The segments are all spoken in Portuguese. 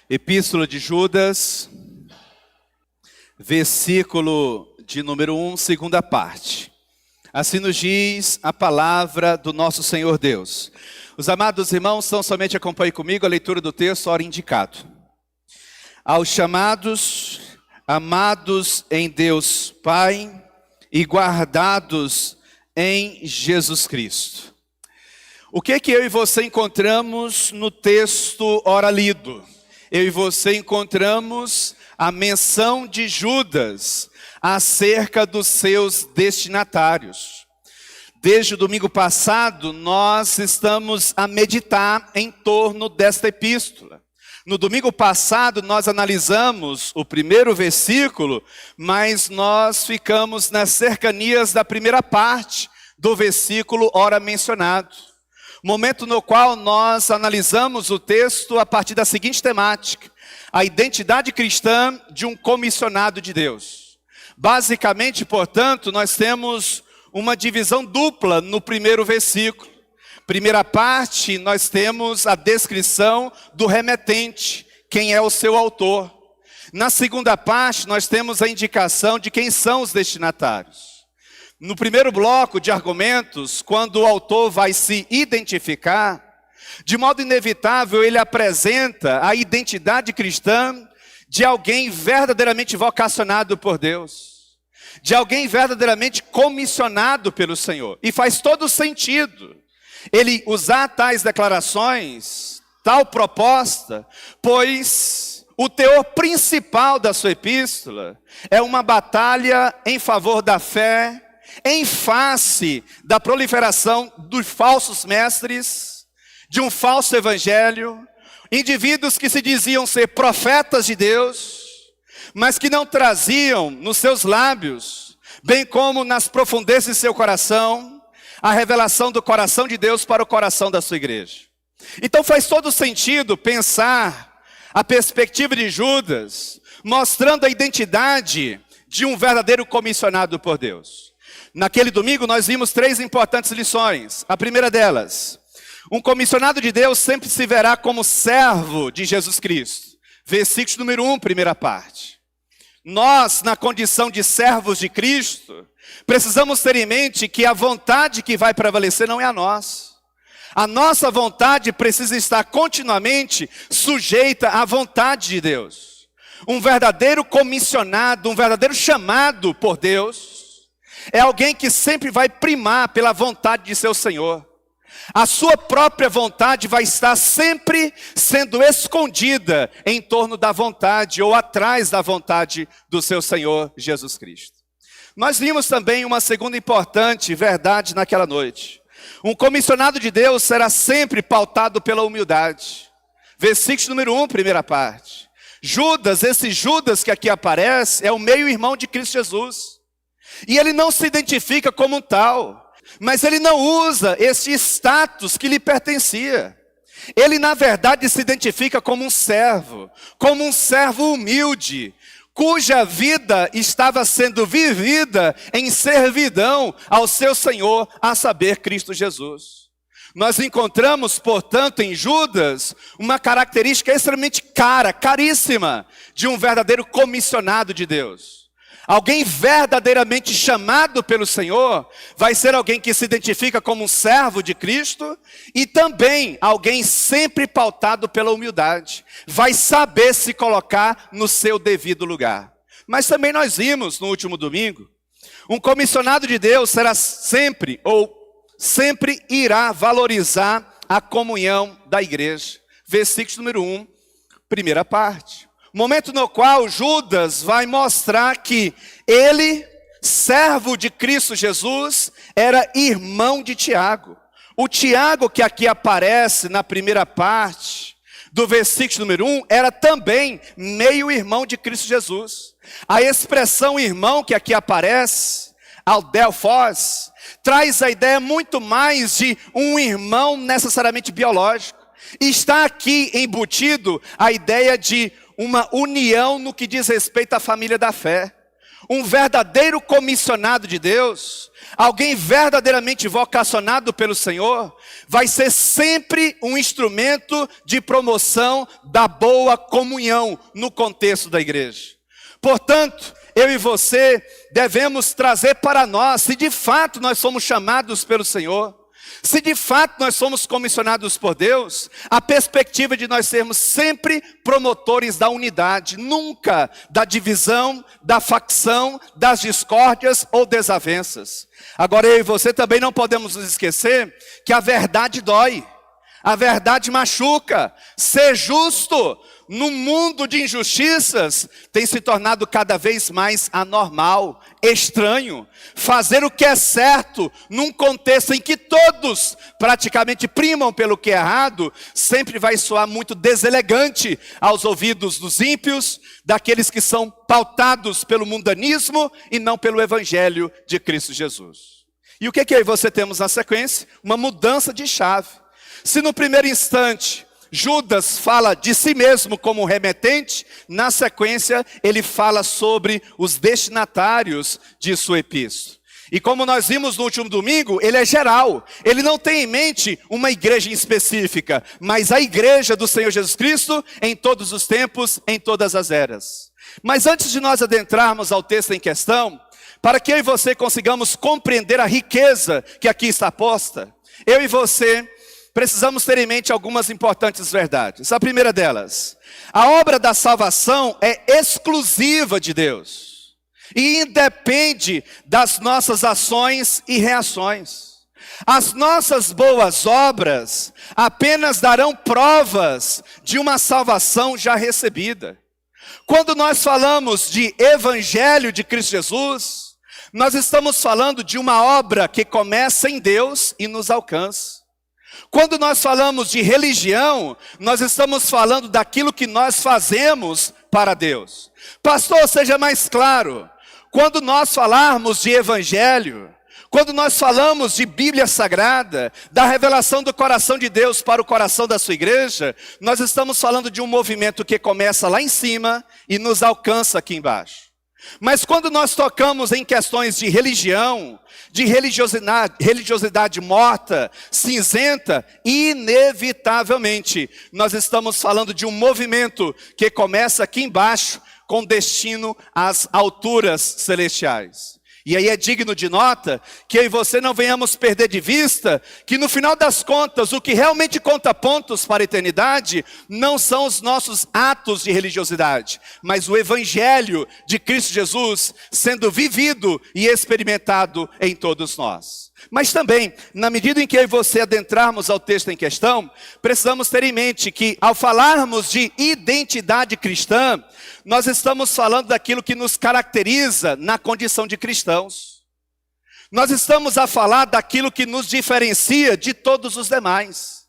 Epístola de Judas, versículo de número 1, segunda parte. Assim nos diz a palavra do nosso Senhor Deus. Os amados irmãos, tão somente acompanhem comigo a leitura do texto, hora indicado. Aos chamados, amados em Deus Pai e guardados em Jesus Cristo. O que eu e você encontramos no texto ora lido? Eu e você encontramos a menção de Judas acerca dos seus destinatários. Desde o domingo passado, nós estamos a meditar em torno desta epístola. No domingo passado, nós analisamos o primeiro versículo, mas nós ficamos nas cercanias da primeira parte do versículo ora mencionado. Momento no qual nós analisamos o texto a partir da seguinte temática: a identidade cristã de um comissionado de Deus. Basicamente, portanto, nós temos uma divisão dupla no primeiro versículo. Primeira parte, nós temos a descrição do remetente, quem é o seu autor. Na segunda parte, nós temos a indicação de quem são os destinatários. No primeiro bloco de argumentos, quando o autor vai se identificar, de modo inevitável ele apresenta a identidade cristã de alguém verdadeiramente vocacionado por Deus, de alguém verdadeiramente comissionado pelo Senhor. E faz todo sentido ele usar tais declarações, tal proposta, pois o teor principal da sua epístola é uma batalha em favor da fé, em face da proliferação dos falsos mestres, de um falso evangelho, indivíduos que se diziam ser profetas de Deus, mas que não traziam nos seus lábios, bem como nas profundezas de seu coração, a revelação do coração de Deus para o coração da sua igreja. Então faz todo sentido pensar a perspectiva de Judas, mostrando a identidade de um verdadeiro comissionado por Deus. Naquele domingo nós vimos 3 importantes lições. A primeira delas: um comissionado de Deus sempre se verá como servo de Jesus Cristo. Versículo número 1, primeira parte. Nós, na condição de servos de Cristo, precisamos ter em mente que a vontade que vai prevalecer não é a nossa. A nossa vontade precisa estar continuamente sujeita à vontade de Deus. Um verdadeiro comissionado, um verdadeiro chamado por Deus, é alguém que sempre vai primar pela vontade de seu Senhor. A sua própria vontade vai estar sempre sendo escondida em torno da vontade ou atrás da vontade do seu Senhor Jesus Cristo. Nós vimos também uma segunda importante verdade naquela noite. Um comissionado de Deus será sempre pautado pela humildade. Versículo número 1, primeira parte. Judas, esse Judas que aqui aparece, é o meio-irmão de Cristo Jesus. E ele não se identifica como um tal, mas ele não usa esse status que lhe pertencia. Ele, na verdade, se identifica como um servo humilde, cuja vida estava sendo vivida em servidão ao seu Senhor, a saber, Cristo Jesus. Nós encontramos, portanto, em Judas, uma característica extremamente caríssima, de um verdadeiro comissionado de Deus. Alguém verdadeiramente chamado pelo Senhor vai ser alguém que se identifica como um servo de Cristo e também alguém sempre pautado pela humildade. Vai saber se colocar no seu devido lugar. Mas também nós vimos no último domingo, um comissionado de Deus será sempre irá valorizar a comunhão da igreja. Versículo número 1, primeira parte. Momento no qual Judas vai mostrar que ele, servo de Cristo Jesus, era irmão de Tiago. O Tiago que aqui aparece na primeira parte do versículo número 1, era também meio-irmão de Cristo Jesus. A expressão irmão que aqui aparece, adelphos, traz a ideia muito mais de um irmão necessariamente biológico. E está aqui embutido a ideia de uma união no que diz respeito à família da fé. um verdadeiro comissionado de Deus, alguém verdadeiramente vocacionado pelo Senhor, vai ser sempre um instrumento de promoção da boa comunhão no contexto da igreja. Portanto, eu e você devemos trazer para nós, se de fato nós somos chamados pelo Senhor, se de fato nós somos comissionados por Deus, a perspectiva de nós sermos sempre promotores da unidade, nunca da divisão, da facção, das discórdias ou desavenças. Agora eu e você também não podemos nos esquecer que a verdade dói, a verdade machuca. Ser justo no mundo de injustiças tem se tornado cada vez mais anormal, estranho. Fazer o que é certo num contexto em que todos praticamente primam pelo que é errado, sempre vai soar muito deselegante aos ouvidos dos ímpios, daqueles que são pautados pelo mundanismo e não pelo evangelho de Cristo Jesus. E o que aí você temos na sequência? Uma mudança de chave. Se no primeiro instante Judas fala de si mesmo como remetente, na sequência ele fala sobre os destinatários de sua epístola. E como nós vimos no último domingo, ele é geral. Ele não tem em mente uma igreja específica, mas a igreja do Senhor Jesus Cristo em todos os tempos, em todas as eras. Mas antes de nós adentrarmos ao texto em questão, para que eu e você consigamos compreender a riqueza que aqui está posta, eu e você precisamos ter em mente algumas importantes verdades. A primeira delas, a obra da salvação é exclusiva de Deus e independe das nossas ações e reações. As nossas boas obras apenas darão provas de uma salvação já recebida. Quando nós falamos de evangelho de Cristo Jesus, nós estamos falando de uma obra que começa em Deus e nos alcança. Quando nós falamos de religião, nós estamos falando daquilo que nós fazemos para Deus. Pastor, seja mais claro, quando nós falarmos de evangelho, quando nós falamos de Bíblia Sagrada, da revelação do coração de Deus para o coração da sua igreja, nós estamos falando de um movimento que começa lá em cima e nos alcança aqui embaixo. Mas quando nós tocamos em questões de religião, de religiosidade morta, cinzenta, inevitavelmente nós estamos falando de um movimento que começa aqui embaixo com destino às alturas celestiais. E aí é digno de nota que eu e você não venhamos perder de vista que no final das contas o que realmente conta pontos para a eternidade não são os nossos atos de religiosidade, mas o evangelho de Cristo Jesus sendo vivido e experimentado em todos nós. Mas também, na medida em que eu e você adentrarmos ao texto em questão, precisamos ter em mente que ao falarmos de identidade cristã, nós estamos falando daquilo que nos caracteriza na condição de cristãos. Nós estamos a falar daquilo que nos diferencia de todos os demais.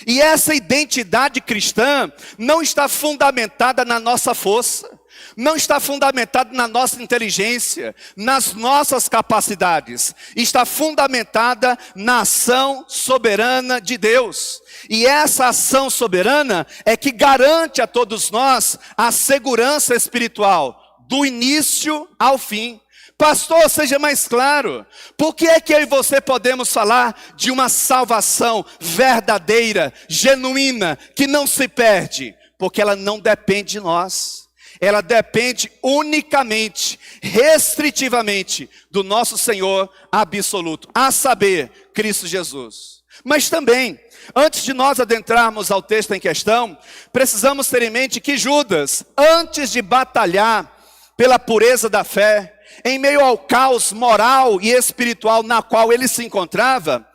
E essa identidade cristã não está fundamentada na nossa força, não está fundamentada na nossa inteligência, nas nossas capacidades. Está fundamentada na ação soberana de Deus. E essa ação soberana é que garante a todos nós a segurança espiritual, do início ao fim. Pastor, seja mais claro, por que é que eu e você podemos falar de uma salvação verdadeira, genuína, que não se perde? Porque ela não depende de nós. Ela depende unicamente, restritivamente, do nosso Senhor absoluto, a saber, Cristo Jesus. Mas também, antes de nós adentrarmos ao texto em questão, precisamos ter em mente que Judas, antes de batalhar pela pureza da fé, em meio ao caos moral e espiritual na qual ele se encontrava,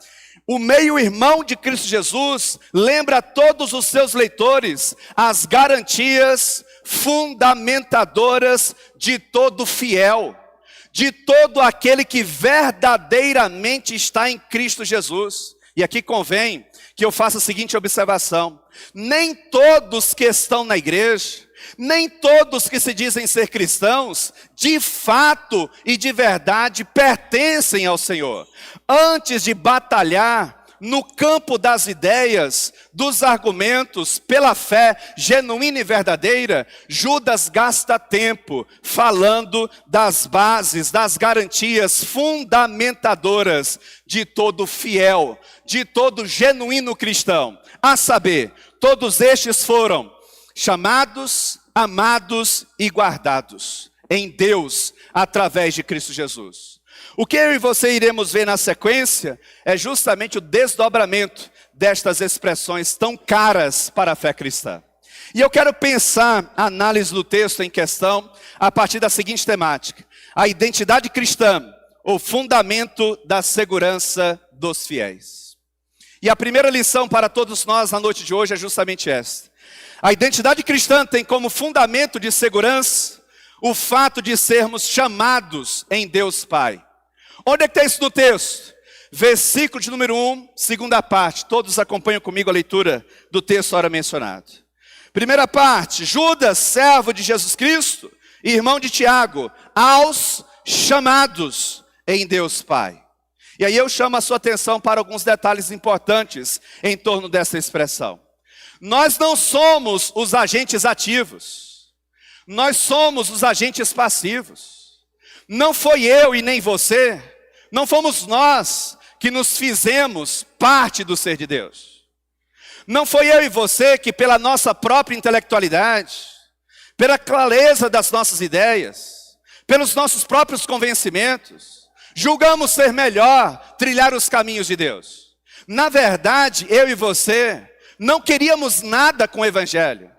o meio-irmão de Cristo Jesus lembra a todos os seus leitores as garantias fundamentadoras de todo fiel, de todo aquele que verdadeiramente está em Cristo Jesus. E aqui convém que eu faça a seguinte observação: nem todos que estão na igreja, nem todos que se dizem ser cristãos, de fato e de verdade pertencem ao Senhor. Antes de batalhar no campo das ideias, dos argumentos, pela fé genuína e verdadeira, Judas gasta tempo falando das bases, das garantias fundamentadoras de todo fiel, de todo genuíno cristão. A saber, todos estes foram chamados, amados e guardados em Deus através de Cristo Jesus. O que eu e você iremos ver na sequência é justamente o desdobramento destas expressões tão caras para a fé cristã. E eu quero pensar a análise do texto em questão a partir da seguinte temática: a identidade cristã, o fundamento da segurança dos fiéis. E a primeira lição para todos nós na noite de hoje é justamente esta: a identidade cristã tem como fundamento de segurança o fato de sermos chamados em Deus Pai. Onde é que está isso no texto? Versículo de número 1, segunda parte. Todos acompanham comigo a leitura do texto ora mencionado. Primeira parte: Judas, servo de Jesus Cristo, irmão de Tiago, aos chamados em Deus Pai. E aí eu chamo a sua atenção para alguns detalhes importantes em torno dessa expressão. Nós não somos os agentes ativos, nós somos os agentes passivos. Não foi eu e nem você, não fomos nós que nos fizemos parte do ser de Deus. Não foi eu e você que pela nossa própria intelectualidade, pela clareza das nossas ideias, pelos nossos próprios convencimentos, julgamos ser melhor trilhar os caminhos de Deus. Na verdade, eu e você não queríamos nada com o Evangelho.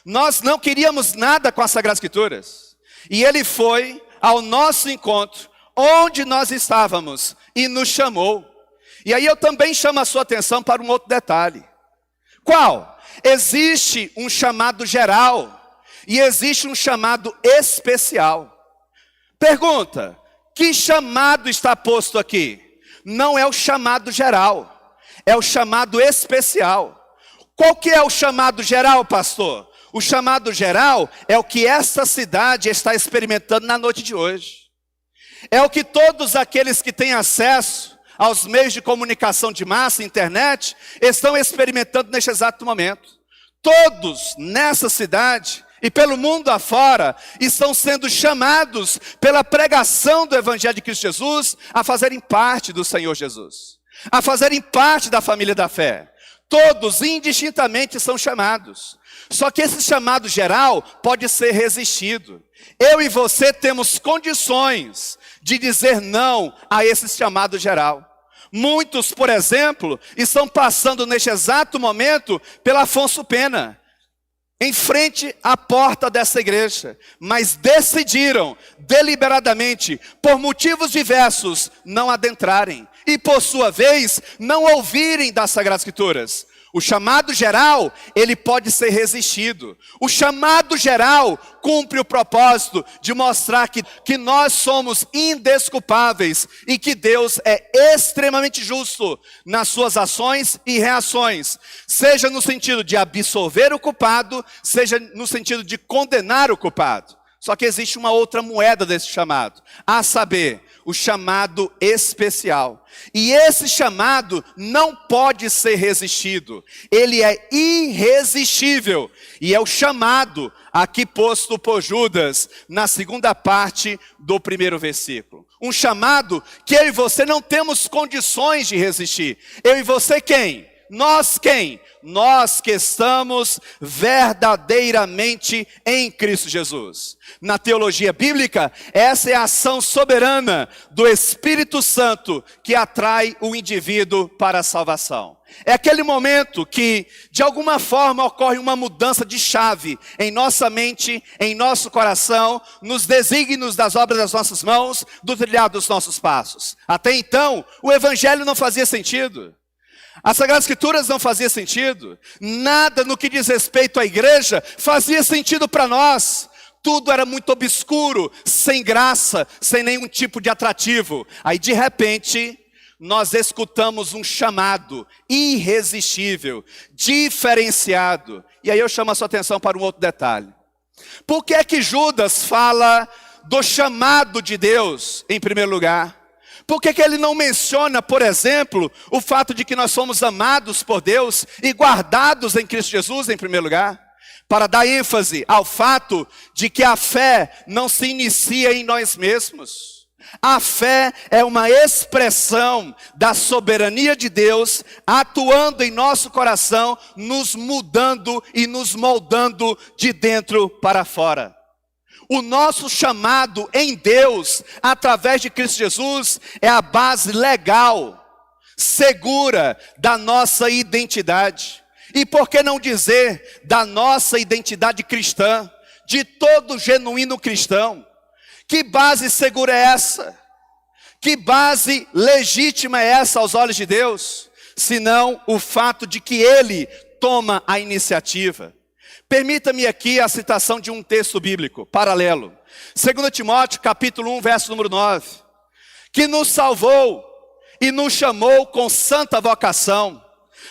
Nós não queríamos nada com as Sagradas Escrituras. E Ele foi ao nosso encontro, onde nós estávamos, e nos chamou. E aí eu também chamo a sua atenção para um outro detalhe. Qual? Existe um chamado geral e existe um chamado especial. Pergunta: que chamado está posto aqui? Não é o chamado geral, é o chamado especial. Qual que é o chamado geral, pastor? O chamado geral é o que esta cidade está experimentando na noite de hoje. É o que todos aqueles que têm acesso aos meios de comunicação de massa, internet, estão experimentando neste exato momento. Todos nessa cidade e pelo mundo afora estão sendo chamados pela pregação do Evangelho de Cristo Jesus a fazerem parte do Senhor Jesus, a fazerem parte da família da fé. Todos indistintamente são chamados. Só que esse chamado geral pode ser resistido. Eu e você temos condições de dizer não a esse chamado geral. Muitos, por exemplo, estão passando neste exato momento pela Afonso Pena, em frente à porta dessa igreja, mas decidiram deliberadamente, por motivos diversos, não adentrarem e por sua vez não ouvirem das Sagradas Escrituras. O chamado geral, ele pode ser resistido. O chamado geral cumpre o propósito de mostrar que nós somos indesculpáveis e que Deus é extremamente justo nas suas ações e reações, seja no sentido de absolver o culpado, seja no sentido de condenar o culpado. Só que existe uma outra moeda desse chamado, a saber, o chamado especial. E esse chamado não pode ser resistido. Ele é irresistível. E é o chamado aqui posto por Judas na segunda parte do primeiro versículo. Um chamado que eu e você não temos condições de resistir. Eu e você quem? Nós quem? Nós que estamos verdadeiramente em Cristo Jesus. Na teologia bíblica, essa é a ação soberana do Espírito Santo que atrai o indivíduo para a salvação. É aquele momento que, de alguma forma, ocorre uma mudança de chave em nossa mente, em nosso coração, nos desígnios das obras das nossas mãos, do trilhar dos nossos passos. Até então, o Evangelho não fazia sentido. As Sagradas Escrituras não fazia sentido. Nada no que diz respeito à igreja fazia sentido para nós. Tudo era muito obscuro, sem graça, sem nenhum tipo de atrativo. Aí de repente, nós escutamos um chamado irresistível, diferenciado. E aí eu chamo a sua atenção para um outro detalhe. Por que é que Judas fala do chamado de Deus em primeiro lugar? Por que ele não menciona, por exemplo, o fato de que nós somos amados por Deus e guardados em Cristo Jesus em primeiro lugar? Para dar ênfase ao fato de que a fé não se inicia em nós mesmos. A fé é uma expressão da soberania de Deus atuando em nosso coração, nos mudando e nos moldando de dentro para fora. O nosso chamado em Deus, através de Cristo Jesus, é a base legal, segura da nossa identidade. E por que não dizer da nossa identidade cristã, de todo genuíno cristão? Que base segura é essa? Que base legítima é essa aos olhos de Deus? Senão o fato de que Ele toma a iniciativa. Permita-me aqui a citação de um texto bíblico, paralelo. 2 Timóteo, capítulo 1, verso número 9. Que nos salvou e nos chamou com santa vocação,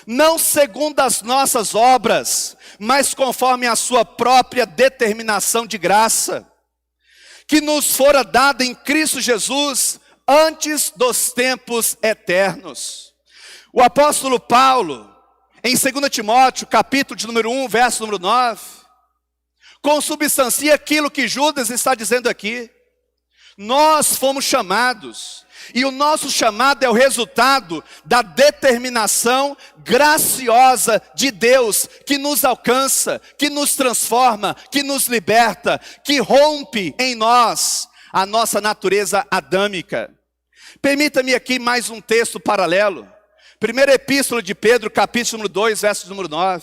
não segundo as nossas obras, mas conforme a sua própria determinação de graça, que nos fora dada em Cristo Jesus antes dos tempos eternos. O apóstolo Paulo, em 2 Timóteo, capítulo de número 1, verso número 9, consubstancia aquilo que Judas está dizendo aqui. Nós fomos chamados, e o nosso chamado é o resultado da determinação graciosa de Deus, que nos alcança, que nos transforma, que nos liberta, que rompe em nós a nossa natureza adâmica. Permita-me aqui mais um texto paralelo. Primeira epístola de Pedro, capítulo número 2, verso número 9.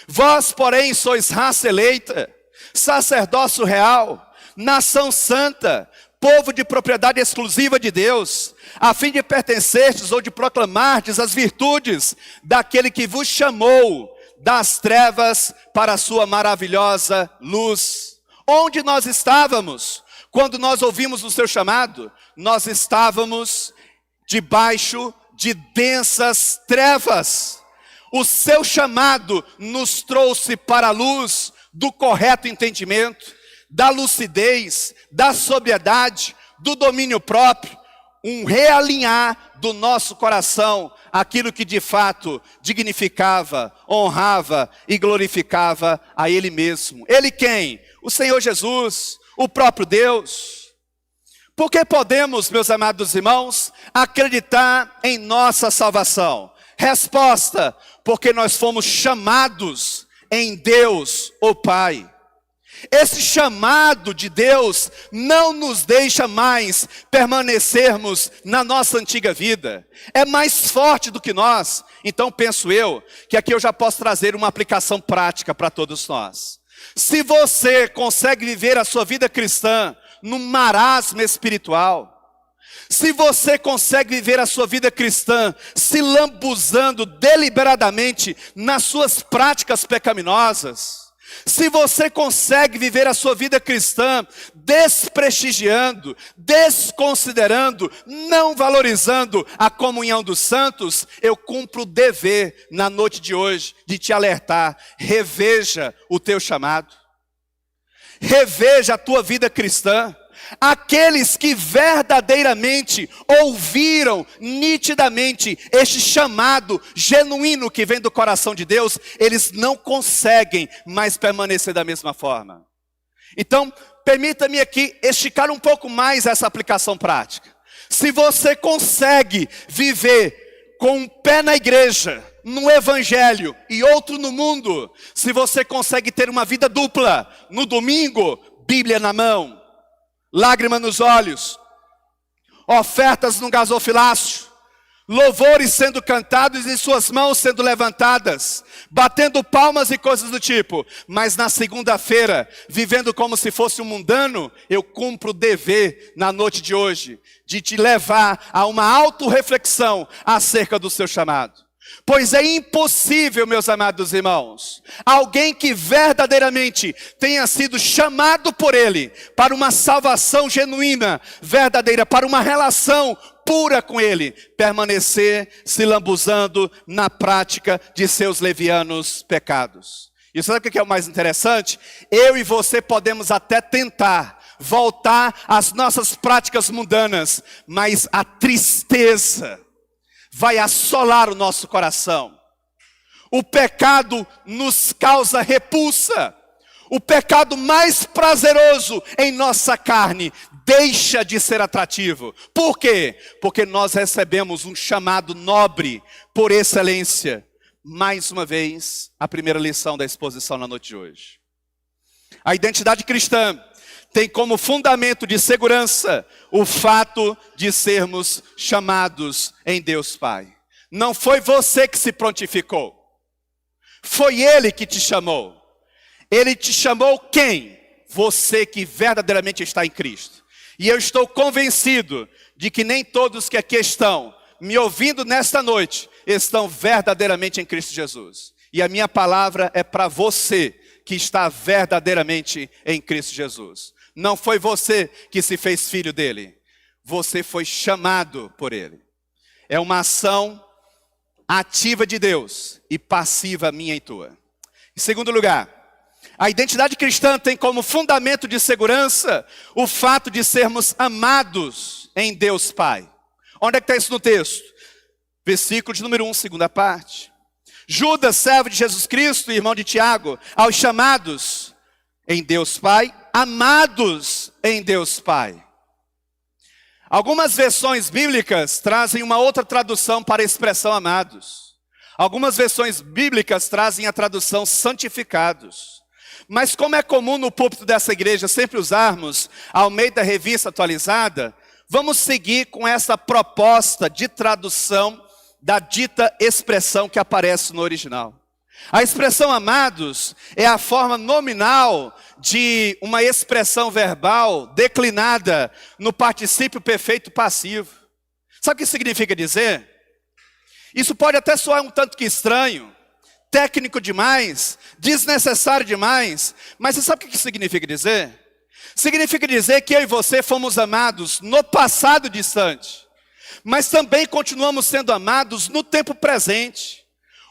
Vós, porém, sois raça eleita, sacerdócio real, nação santa, povo de propriedade exclusiva de Deus, a fim de pertencerdes ou de proclamardes as virtudes daquele que vos chamou das trevas para a sua maravilhosa luz. Onde nós estávamos quando nós ouvimos o seu chamado? Nós estávamos debaixo de densas trevas. O seu chamado nos trouxe para a luz do correto entendimento, da lucidez, da sobriedade, do domínio próprio, um realinhar do nosso coração, aquilo que de fato dignificava, honrava e glorificava a Ele mesmo. Ele quem? O Senhor Jesus, o próprio Deus. Por que podemos, meus amados irmãos, acreditar em nossa salvação? Resposta: porque nós fomos chamados em Deus, o Pai. Esse chamado de Deus não nos deixa mais permanecermos na nossa antiga vida. É mais forte do que nós. Então penso eu que aqui eu já posso trazer uma aplicação prática para todos nós. Se você consegue viver a sua vida cristã num marasmo espiritual, se você consegue viver a sua vida cristã se lambuzando deliberadamente nas suas práticas pecaminosas, se você consegue viver a sua vida cristã desprestigiando, desconsiderando, não valorizando a comunhão dos santos, eu cumpro o dever na noite de hoje de te alertar. Reveja o teu chamado, reveja a tua vida cristã. Aqueles que verdadeiramente ouviram nitidamente este chamado genuíno que vem do coração de Deus, eles não conseguem mais permanecer da mesma forma. Então, permita-me aqui esticar um pouco mais essa aplicação prática. Se você consegue viver com um pé na igreja, no evangelho e outro no mundo, se você consegue ter uma vida dupla, no domingo, Bíblia na mão, lágrima nos olhos, ofertas no gasofilácio, louvores sendo cantados e suas mãos sendo levantadas, batendo palmas e coisas do tipo, mas na segunda-feira, vivendo como se fosse um mundano, eu cumpro o dever na noite de hoje, de te levar a uma autorreflexão acerca do seu chamado. Pois é impossível, meus amados irmãos, alguém que verdadeiramente tenha sido chamado por Ele para uma salvação genuína, verdadeira, para uma relação pura com Ele, permanecer se lambuzando na prática de seus levianos pecados. E sabe o que é o mais interessante? Eu e você podemos até tentar, voltar às nossas práticas mundanas, mas a tristeza vai assolar o nosso coração. O pecado nos causa repulsa. O pecado mais prazeroso em nossa carne deixa de ser atrativo. Por quê? Porque nós recebemos um chamado nobre por excelência. Mais uma vez, a primeira lição da exposição na noite de hoje. A identidade cristã tem como fundamento de segurança o fato de sermos chamados em Deus Pai. Não foi você que se prontificou. Foi Ele que te chamou. Ele te chamou quem? Você que verdadeiramente está em Cristo. E eu estou convencido de que nem todos que aqui estão me ouvindo nesta noite estão verdadeiramente em Cristo Jesus. E a minha palavra é para você que está verdadeiramente em Cristo Jesus. Não foi você que se fez filho dele. Você foi chamado por ele. É uma ação ativa de Deus e passiva minha e tua. Em segundo lugar, a identidade cristã tem como fundamento de segurança o fato de sermos amados em Deus Pai. Onde é que está isso no texto? Versículo de número 1, segunda parte. Judas, servo de Jesus Cristo, irmão de Tiago, aos chamados em Deus Pai, amados em Deus Pai. Algumas versões bíblicas trazem uma outra tradução para a expressão amados. Algumas versões bíblicas trazem a tradução santificados. Mas como é comum no púlpito dessa igreja sempre usarmos ao meio da revista atualizada, vamos seguir com essa proposta de tradução da dita expressão que aparece no original. A expressão amados é a forma nominal de uma expressão verbal declinada no particípio perfeito passivo. Sabe o que significa dizer? Isso pode até soar um tanto que estranho, técnico demais, desnecessário demais, mas você sabe o que significa dizer? Significa dizer que eu e você fomos amados no passado distante, mas também continuamos sendo amados no tempo presente.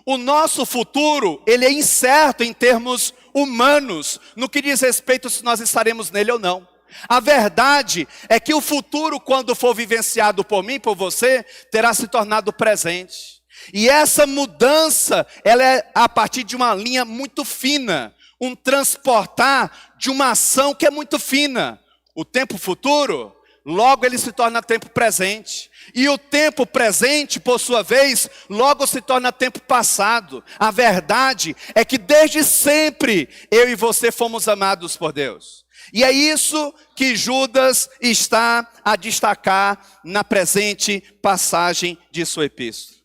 O nosso futuro, ele é incerto em termos humanos, no que diz respeito se nós estaremos nele ou não. A verdade é que o futuro, quando for vivenciado por mim, por você, terá se tornado presente. E essa mudança, ela é a partir de uma linha muito fina, um transportar de uma ação que é muito fina. O tempo futuro, logo ele se torna tempo presente. E o tempo presente, por sua vez, logo se torna tempo passado. A verdade é que desde sempre eu e você fomos amados por Deus. E é isso que Judas está a destacar na presente passagem de sua epístola.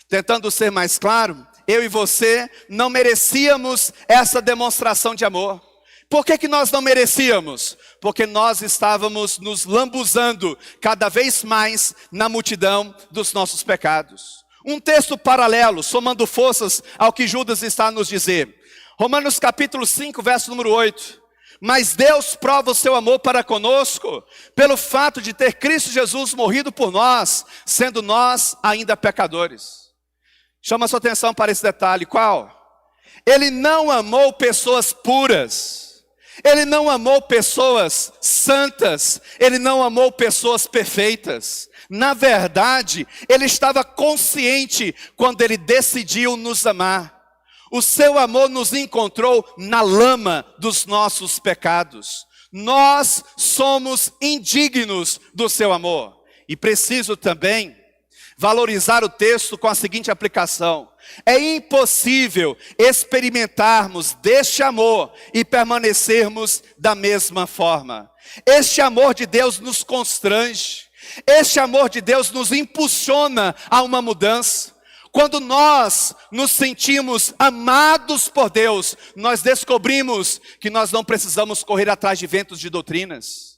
Tentando ser mais claro, eu e você não merecíamos essa demonstração de amor. Por que nós não merecíamos? Porque nós estávamos nos lambuzando cada vez mais na multidão dos nossos pecados. Um texto paralelo, somando forças ao que Judas está a nos dizer. Romanos capítulo 5, verso número 8. Mas Deus prova o seu amor para conosco, pelo fato de ter Cristo Jesus morrido por nós, sendo nós ainda pecadores. Chama a sua atenção para esse detalhe, qual? Ele não amou pessoas puras. Ele não amou pessoas santas, ele não amou pessoas perfeitas. Na verdade, ele estava consciente quando ele decidiu nos amar. O seu amor nos encontrou na lama dos nossos pecados. Nós somos indignos do seu amor. E preciso também valorizar o texto com a seguinte aplicação. É impossível experimentarmos deste amor e permanecermos da mesma forma. Este amor de Deus nos constrange. Este amor de Deus nos impulsiona a uma mudança. Quando nós nos sentimos amados por Deus, nós descobrimos que nós não precisamos correr atrás de ventos de doutrinas.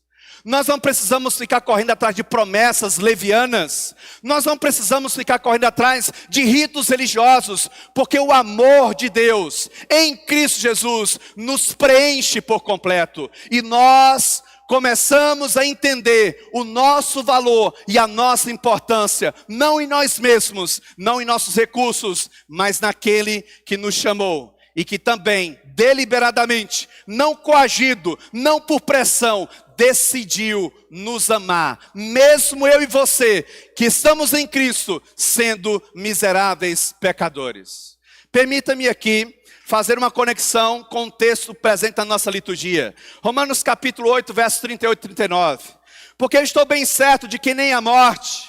Nós não precisamos ficar correndo atrás de promessas levianas. Nós não precisamos ficar correndo atrás de ritos religiosos. Porque o amor de Deus em Cristo Jesus nos preenche por completo. E nós começamos a entender o nosso valor e a nossa importância. Não em nós mesmos, não em nossos recursos, mas naquele que nos chamou e que também, deliberadamente, não coagido, não por pressão, decidiu nos amar, mesmo eu e você, que estamos em Cristo, sendo miseráveis pecadores. Permita-me aqui fazer uma conexão com o texto presente na nossa liturgia. Romanos capítulo 8, versos 38 e 39. Porque eu estou bem certo de que nem a morte,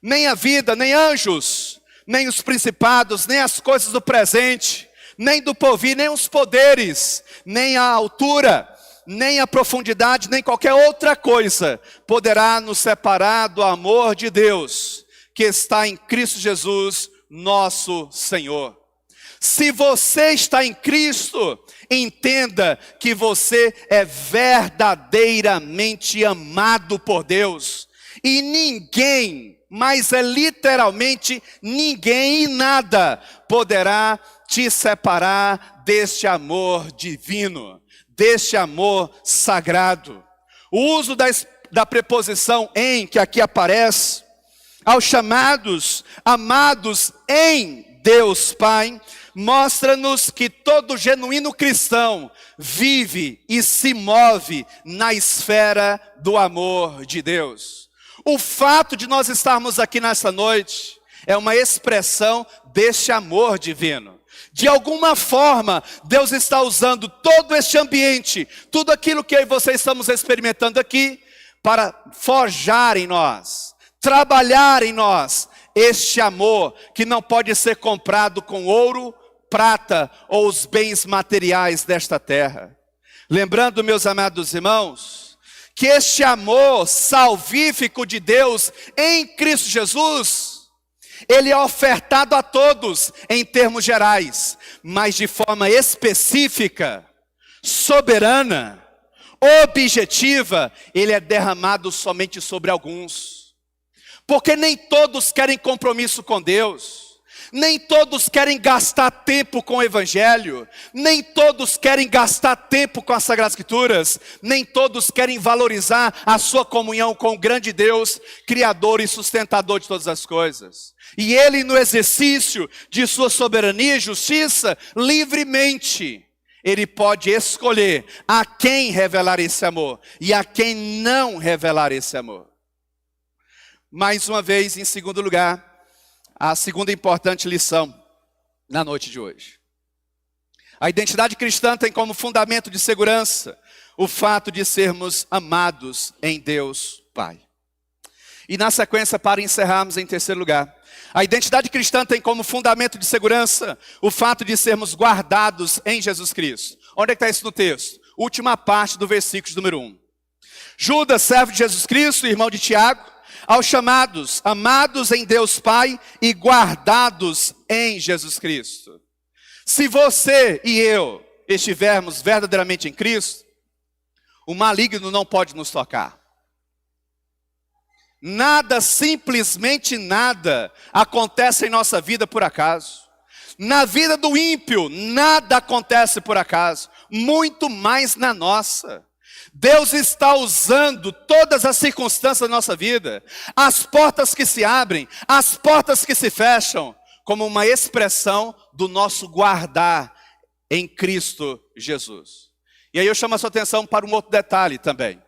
nem a vida, nem anjos, nem os principados, nem as coisas do presente, nem do porvir, nem os poderes, nem a altura, nem a profundidade, nem qualquer outra coisa poderá nos separar do amor de Deus, que está em Cristo Jesus, nosso Senhor. Se você está em Cristo, entenda que você é verdadeiramente amado por Deus. E ninguém, mas é literalmente ninguém e nada, poderá te separar deste amor divino, deste amor sagrado. O uso da preposição em, que aqui aparece, aos chamados, amados em Deus Pai, mostra-nos que todo genuíno cristão vive e se move na esfera do amor de Deus. O fato de nós estarmos aqui nessa noite é uma expressão deste amor divino. De alguma forma, Deus está usando todo este ambiente, tudo aquilo que eu e você estamos experimentando aqui, para forjar em nós, trabalhar em nós, este amor que não pode ser comprado com ouro, prata ou os bens materiais desta terra. Lembrando, meus amados irmãos, que este amor salvífico de Deus em Cristo Jesus, ele é ofertado a todos em termos gerais, mas de forma específica, soberana, objetiva, ele é derramado somente sobre alguns. Porque nem todos querem compromisso com Deus. Nem todos querem gastar tempo com o Evangelho, nem todos querem gastar tempo com as Sagradas Escrituras, nem todos querem valorizar a sua comunhão com o grande Deus, Criador e sustentador de todas as coisas. E Ele, no exercício de sua soberania e justiça, livremente, Ele pode escolher a quem revelar esse amor e a quem não revelar esse amor. Mais uma vez, em segundo lugar, a segunda importante lição na noite de hoje. A identidade cristã tem como fundamento de segurança o fato de sermos amados em Deus Pai. E na sequência, para encerrarmos, em terceiro lugar, a identidade cristã tem como fundamento de segurança o fato de sermos guardados em Jesus Cristo. Onde é que está isso no texto? Última parte do versículo número 1. Judas, servo de Jesus Cristo, irmão de Tiago, aos chamados, amados em Deus Pai e guardados em Jesus Cristo. Se você e eu estivermos verdadeiramente em Cristo, o maligno não pode nos tocar. Nada, simplesmente nada, acontece em nossa vida por acaso. Na vida do ímpio, nada acontece por acaso, muito mais na nossa. Deus está usando todas as circunstâncias da nossa vida, as portas que se abrem, as portas que se fecham, como uma expressão do nosso guardar em Cristo Jesus. E aí eu chamo a sua atenção para um outro detalhe também.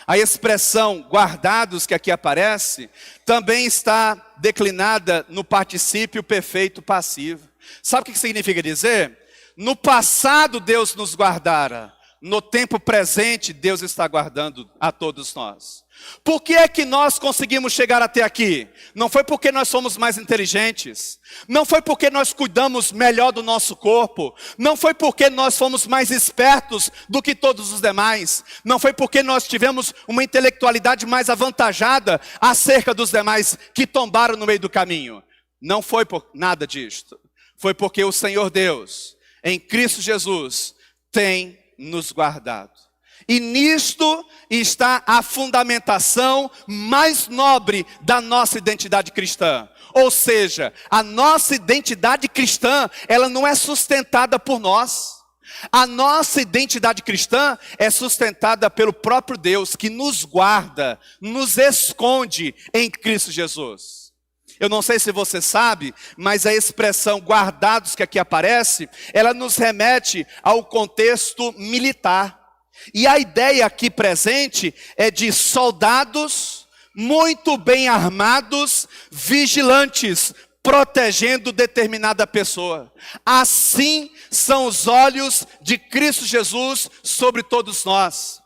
A expressão guardados que aqui aparece, também está declinada no particípio perfeito passivo. Sabe o que significa dizer? No passado Deus nos guardara. No tempo presente, Deus está guardando a todos nós. Por que é que nós conseguimos chegar até aqui? Não foi porque nós somos mais inteligentes. Não foi porque nós cuidamos melhor do nosso corpo. Não foi porque nós fomos mais espertos do que todos os demais. Não foi porque nós tivemos uma intelectualidade mais avantajada acerca dos demais que tombaram no meio do caminho. Não foi por nada disto. Foi porque o Senhor Deus, em Cristo Jesus, tem nos guardado. E nisto está a fundamentação mais nobre da nossa identidade cristã. Ou seja, a nossa identidade cristã, ela não é sustentada por nós. A nossa identidade cristã é sustentada pelo próprio Deus, que nos guarda, nos esconde em Cristo Jesus. Eu não sei se você sabe, mas a expressão guardados que aqui aparece, ela nos remete ao contexto militar. E a ideia aqui presente é de soldados muito bem armados, vigilantes, protegendo determinada pessoa. Assim são os olhos de Cristo Jesus sobre todos nós.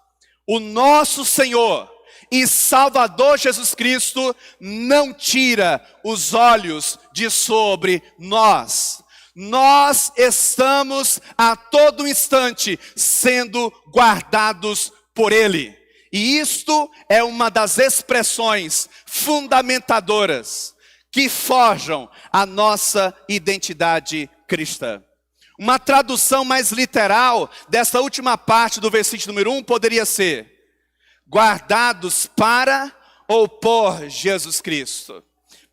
O nosso Senhor e Salvador Jesus Cristo não tira os olhos de sobre nós. Nós estamos a todo instante sendo guardados por Ele. E isto é uma das expressões fundamentadoras que forjam a nossa identidade cristã. Uma tradução mais literal dessa última parte do versículo número 1 poderia ser: guardados para ou por Jesus Cristo.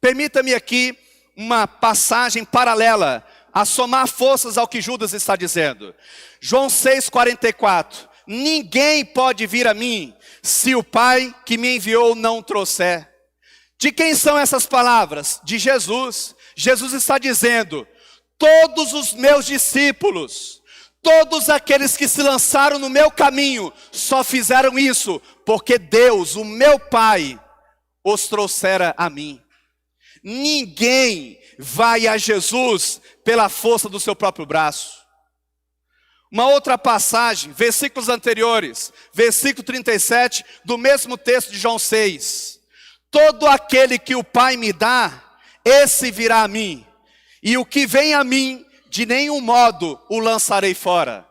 Permita-me aqui uma passagem paralela, a somar forças ao que Judas está dizendo. João 6,44. Ninguém pode vir a mim, se o Pai que me enviou não o trouxer. De quem são essas palavras? De Jesus. Jesus está dizendo: todos os meus discípulos, todos aqueles que se lançaram no meu caminho, só fizeram isso porque Deus, o meu Pai, os trouxera a mim. Ninguém vai a Jesus pela força do seu próprio braço. Uma outra passagem, versículos anteriores, versículo 37, do mesmo texto de João 6. Todo aquele que o Pai me dá, esse virá a mim. E o que vem a mim, de nenhum modo o lançarei fora.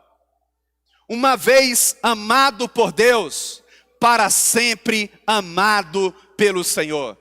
Uma vez amado por Deus, para sempre amado pelo Senhor.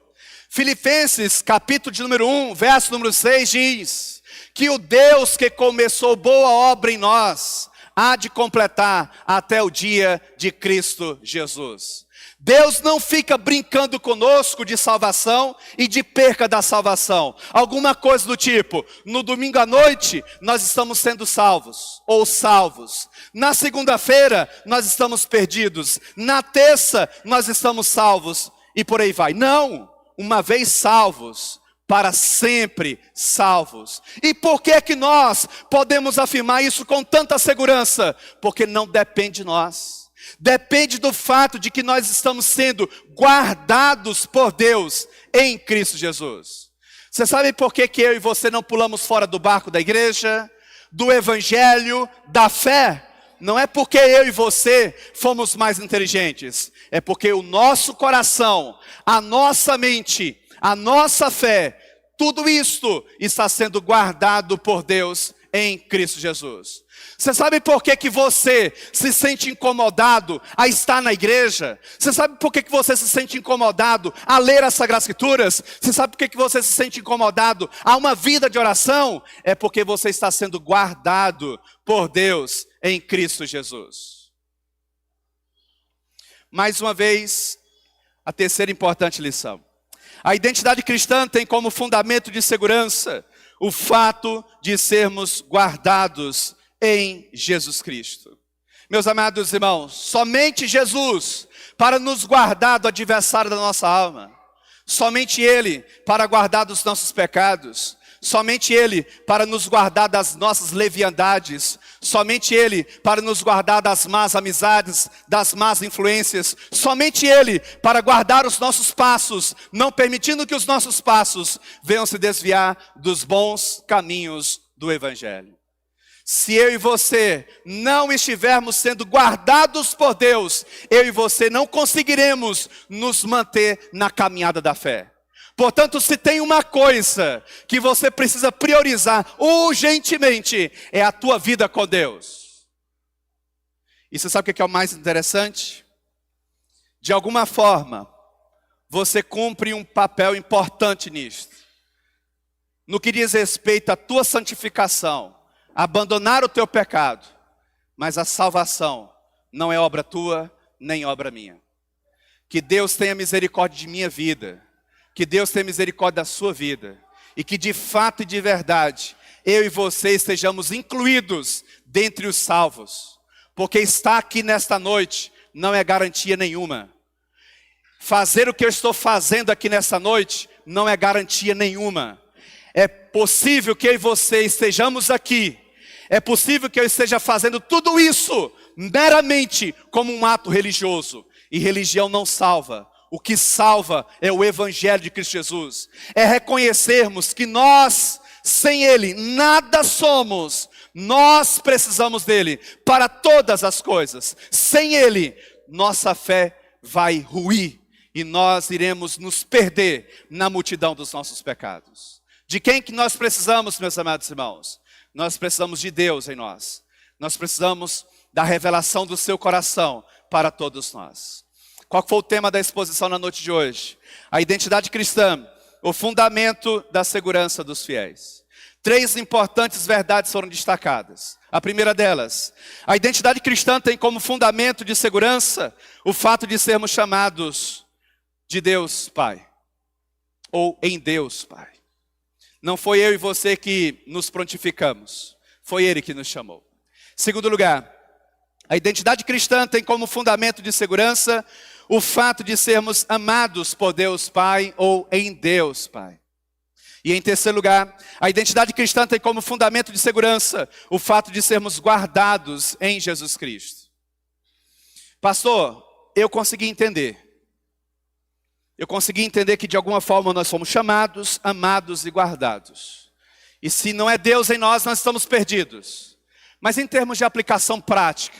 Filipenses, capítulo de número 1, verso número 6, diz que o Deus que começou boa obra em nós, há de completar até o dia de Cristo Jesus. Deus não fica brincando conosco de salvação e de perca da salvação. Alguma coisa do tipo: no domingo à noite nós estamos sendo salvos ou salvos. Na segunda-feira nós estamos perdidos. Na terça nós estamos salvos e por aí vai. Não, uma vez salvos, para sempre salvos. E por que que nós podemos afirmar isso com tanta segurança? Porque não depende de nós. Depende do fato de que nós estamos sendo guardados por Deus em Cristo Jesus. Você sabe por que que eu e você não pulamos fora do barco da igreja, do evangelho, da fé? Não é porque eu e você fomos mais inteligentes. É porque o nosso coração, a nossa mente, a nossa fé, tudo isto está sendo guardado por Deus em Cristo Jesus. Você sabe por que que você se sente incomodado a estar na igreja? Você sabe por que que você se sente incomodado a ler as Sagradas Escrituras? Você sabe por que que você se sente incomodado a uma vida de oração? É porque você está sendo guardado por Deus em Cristo Jesus. Mais uma vez, a terceira importante lição. A identidade cristã tem como fundamento de segurança o fato de sermos guardados em Jesus Cristo. Meus amados irmãos, somente Jesus para nos guardar do adversário da nossa alma. Somente Ele para guardar dos nossos pecados. Somente Ele para nos guardar das nossas leviandades. Somente Ele para nos guardar das más amizades, das más influências. Somente Ele para guardar os nossos passos, não permitindo que os nossos passos venham se desviar dos bons caminhos do Evangelho. Se eu e você não estivermos sendo guardados por Deus, eu e você não conseguiremos nos manter na caminhada da fé. Portanto, se tem uma coisa que você precisa priorizar urgentemente, é a tua vida com Deus. E você sabe o que é o mais interessante? De alguma forma, você cumpre um papel importante nisto. No que diz respeito à tua santificação, abandonar o teu pecado, mas a salvação não é obra tua, nem obra minha. Que Deus tenha misericórdia de minha vida, que Deus tenha misericórdia da sua vida, e que de fato e de verdade, eu e você estejamos incluídos dentre os salvos, porque estar aqui nesta noite não é garantia nenhuma. Fazer o que eu estou fazendo aqui nesta noite não é garantia nenhuma. É possível que eu e você estejamos aqui. É possível que eu esteja fazendo tudo isso meramente como um ato religioso. E religião não salva. O que salva é o Evangelho de Cristo Jesus. É reconhecermos que nós, sem Ele, nada somos. Nós precisamos dEle para todas as coisas. Sem Ele, nossa fé vai ruir. E nós iremos nos perder na multidão dos nossos pecados. De quem que nós precisamos, meus amados irmãos? Nós precisamos de Deus em nós. Nós precisamos da revelação do seu coração para todos nós. Qual foi o tema da exposição na noite de hoje? A identidade cristã, o fundamento da segurança dos fiéis. 3 importantes verdades foram destacadas. A primeira delas, a identidade cristã tem como fundamento de segurança o fato de sermos chamados de Deus Pai, ou em Deus Pai. Não foi eu e você que nos prontificamos, foi Ele que nos chamou. Segundo lugar, a identidade cristã tem como fundamento de segurança o fato de sermos amados por Deus Pai ou em Deus Pai. E em terceiro lugar, a identidade cristã tem como fundamento de segurança o fato de sermos guardados em Jesus Cristo. Pastor, eu consegui entender. Eu consegui entender que de alguma forma nós somos chamados, amados e guardados. E se não é Deus em nós, nós estamos perdidos. Mas em termos de aplicação prática,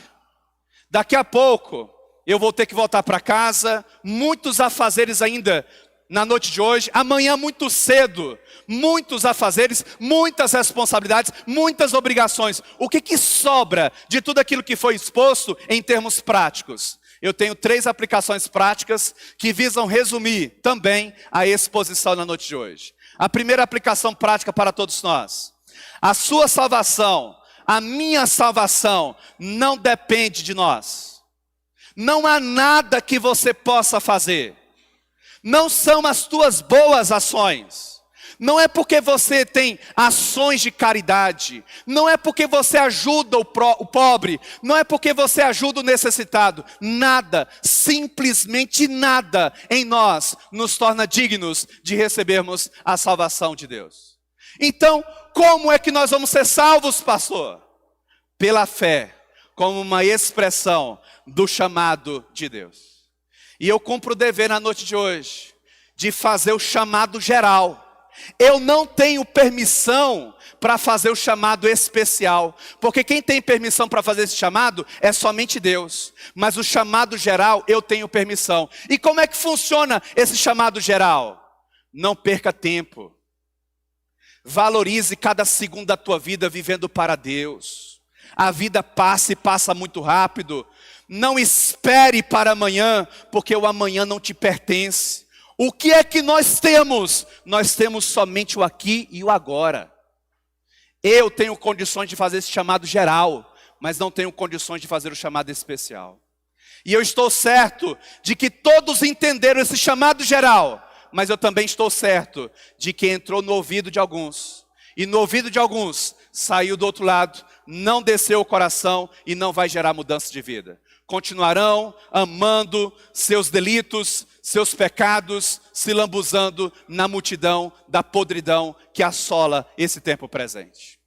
daqui a pouco eu vou ter que voltar para casa, muitos afazeres ainda na noite de hoje, amanhã muito cedo, muitos afazeres, muitas responsabilidades, muitas obrigações. O que sobra de tudo aquilo que foi exposto em termos práticos? Eu tenho 3 aplicações práticas que visam resumir também a exposição na noite de hoje. A primeira aplicação prática para todos nós. A sua salvação, a minha salvação não depende de nós. Não há nada que você possa fazer. Não são as tuas boas ações. Não é porque você tem ações de caridade. Não é porque você ajuda o pobre. Não é porque você ajuda o necessitado. Nada, simplesmente nada em nós nos torna dignos de recebermos a salvação de Deus. Então, como é que nós vamos ser salvos, pastor? Pela fé, como uma expressão do chamado de Deus. E eu cumpro o dever na noite de hoje de fazer o chamado geral. Eu não tenho permissão para fazer o chamado especial, porque quem tem permissão para fazer esse chamado é somente Deus. Mas o chamado geral eu tenho permissão. E como é que funciona esse chamado geral? Não perca tempo. Valorize cada segundo da tua vida vivendo para Deus. A vida passa e passa muito rápido. Não espere para amanhã, porque o amanhã não te pertence. O que é que nós temos? Nós temos somente o aqui e o agora. Eu tenho condições de fazer esse chamado geral, mas não tenho condições de fazer o chamado especial. E eu estou certo de que todos entenderam esse chamado geral, mas eu também estou certo de que entrou no ouvido de alguns. E no ouvido de alguns, saiu do outro lado, não desceu o coração e não vai gerar mudança de vida. Continuarão amando seus delitos, seus pecados, se lambuzando na multidão da podridão que assola esse tempo presente.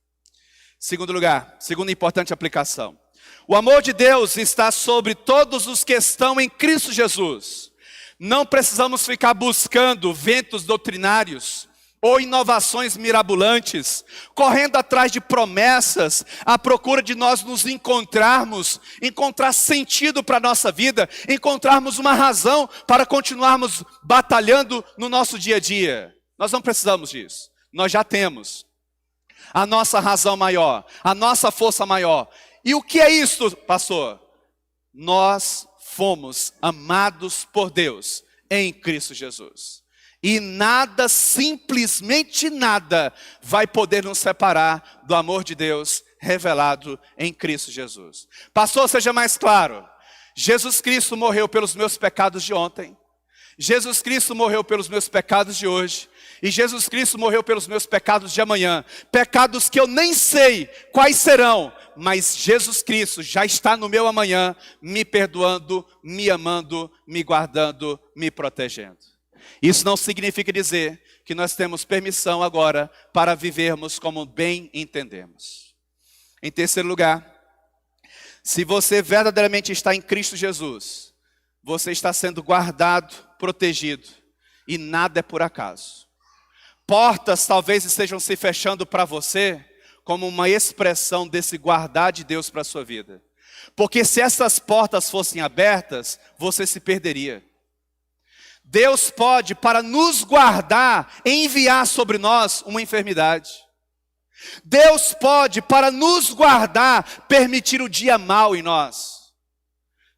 Segundo lugar, segunda importante aplicação. O amor de Deus está sobre todos os que estão em Cristo Jesus. Não precisamos ficar buscando ventos doutrinários ou inovações mirabolantes, correndo atrás de promessas, à procura de nós nos encontrarmos, encontrar sentido para a nossa vida, encontrarmos uma razão para continuarmos batalhando no nosso dia a dia. Nós não precisamos disso, nós já temos a nossa razão maior, a nossa força maior. E o que é isso, pastor? Nós fomos amados por Deus em Cristo Jesus. E nada, simplesmente nada, vai poder nos separar do amor de Deus revelado em Cristo Jesus. Pastor, seja mais claro. Jesus Cristo morreu pelos meus pecados de ontem. Jesus Cristo morreu pelos meus pecados de hoje. E Jesus Cristo morreu pelos meus pecados de amanhã. Pecados que eu nem sei quais serão. Mas Jesus Cristo já está no meu amanhã, me perdoando, me amando, me guardando, me protegendo. Isso não significa dizer que nós temos permissão agora para vivermos como bem entendemos. Em terceiro lugar, se você verdadeiramente está em Cristo Jesus, você está sendo guardado, protegido, e nada é por acaso. Portas talvez estejam se fechando para você como uma expressão desse guardar de Deus para a sua vida. Porque se essas portas fossem abertas, você se perderia. Deus pode, para nos guardar, enviar sobre nós uma enfermidade. Deus pode, para nos guardar, permitir o dia mau em nós.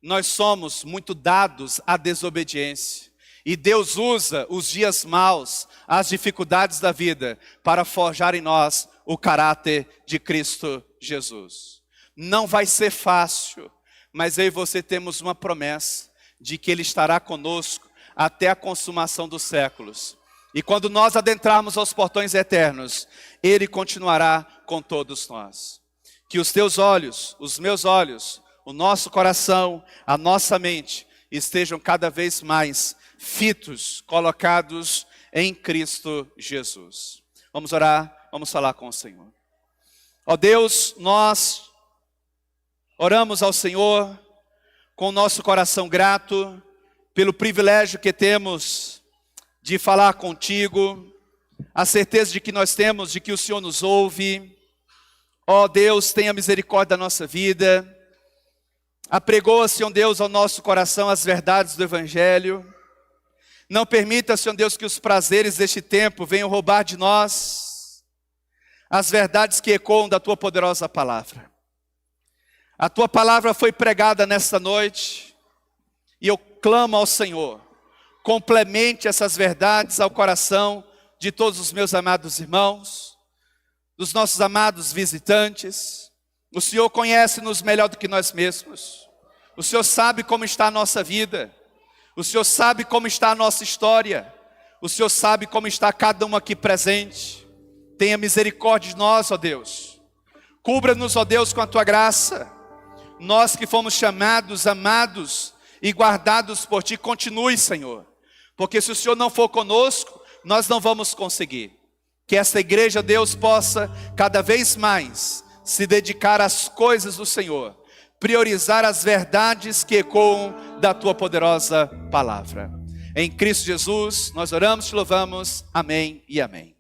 Nós somos muito dados à desobediência. E Deus usa os dias maus, as dificuldades da vida, para forjar em nós o caráter de Cristo Jesus. Não vai ser fácil, mas eu e você temos uma promessa de que Ele estará conosco até a consumação dos séculos. E quando nós adentrarmos aos portões eternos, Ele continuará com todos nós. Que os teus olhos, os meus olhos, o nosso coração, a nossa mente, estejam cada vez mais fitos, colocados em Cristo Jesus. Vamos orar, vamos falar com o Senhor. Ó Deus, nós oramos ao Senhor com o nosso coração grato pelo privilégio que temos de falar contigo, a certeza de que nós temos de que o Senhor nos ouve. Ó Deus, tenha misericórdia da nossa vida. Apregoa, Senhor Deus, ao nosso coração as verdades do Evangelho. Não permita, Senhor Deus, que os prazeres deste tempo venham roubar de nós as verdades que ecoam da Tua poderosa palavra. A Tua palavra foi pregada nesta noite e eu clamo ao Senhor, complemente essas verdades ao coração de todos os meus amados irmãos, dos nossos amados visitantes. O Senhor conhece-nos melhor do que nós mesmos. O Senhor sabe como está a nossa vida. O Senhor sabe como está a nossa história. O Senhor sabe como está cada um aqui presente. Tenha misericórdia de nós, ó Deus. Cubra-nos, ó Deus, com a Tua graça. Nós que fomos chamados, amados e guardados por Ti, continue, Senhor. Porque se o Senhor não for conosco, nós não vamos conseguir. Que esta igreja, Deus, possa cada vez mais se dedicar às coisas do Senhor. Priorizar as verdades que ecoam da Tua poderosa palavra. Em Cristo Jesus, nós oramos, te louvamos. Amém e amém.